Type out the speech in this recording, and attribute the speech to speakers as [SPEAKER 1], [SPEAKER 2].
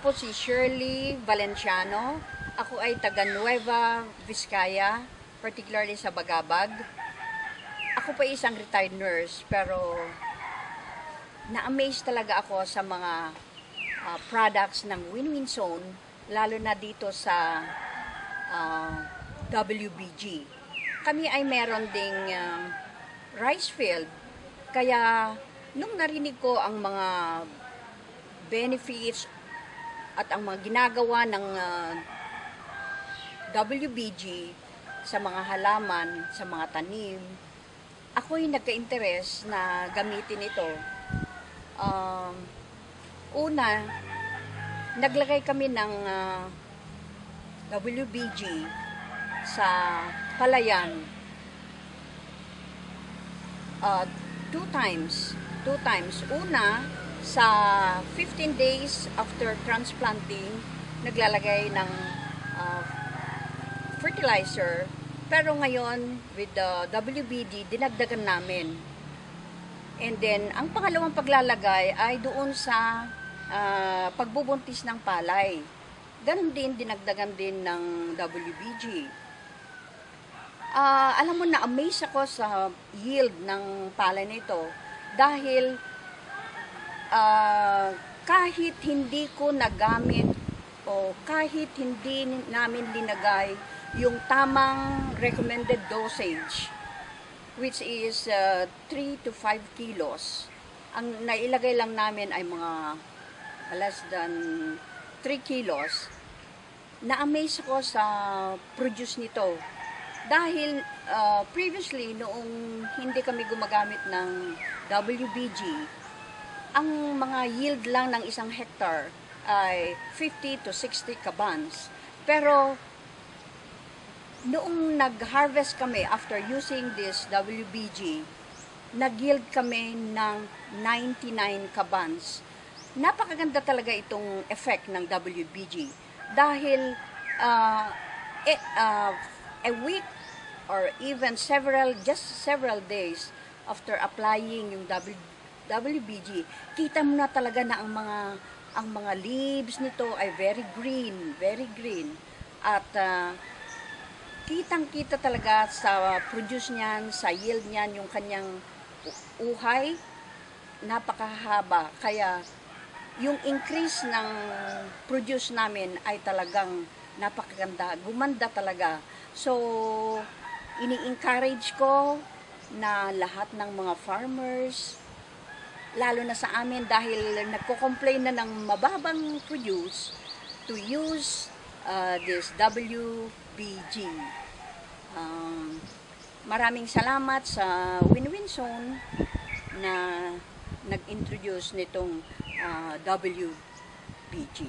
[SPEAKER 1] po si Shirley Valenciano. Ako ay taga Nueva Vizcaya, particularly sa Bagabag. Ako pa isang retired nurse, pero na-amaze talaga ako sa mga products ng Win-Win Zone, lalo na dito sa WBG. Kami ay meron ding rice field, kaya nung narinig ko ang mga benefits at ang mga ginagawa ng WBG sa mga halaman, sa mga tanim, ako'y nagka-interes na gamitin ito. Una, naglagay kami ng WBG sa palayan two times. Una, sa 15 days after transplanting, naglalagay ng fertilizer. Pero ngayon, with the WBD, dinagdagan namin. And then, ang pangalawang paglalagay ay doon sa pagbubuntis ng palay. Ganon din, dinagdagan din ng WBG. Alam mo, na-amaze ako sa yield ng palay nito dahil kahit hindi ko nagamit o kahit hindi namin linagay yung tamang recommended dosage, which is 3 to 5 kilos. Ang nailagay lang namin ay mga less than 3 kilos. Na-amaze ako sa produce nito. Dahil previously, noong hindi kami gumagamit ng WBG, ang mga yield lang ng isang hectare ay 50 to 60 kabans. Pero noong nag-harvest kami after using this WBG, nag-yield kami ng 99 kabans. Napakaganda talaga itong effect ng WBG dahil a week or even several days after applying yung WBG, kita mo na talaga na ang mga leaves nito ay very green at kitang-kita talaga sa produce niyan, sa yield niyan, yung kanyang uhay, napakahaba. Kaya, yung increase ng produce namin ay talagang napakaganda, gumanda talaga. So, ini-encourage ko na lahat ng mga farmers, lalo na sa amin dahil nagko-complain na ng mababang produce, to use this WBG. Maraming salamat sa Win-Win Zone na nag-introduce nitong WBG.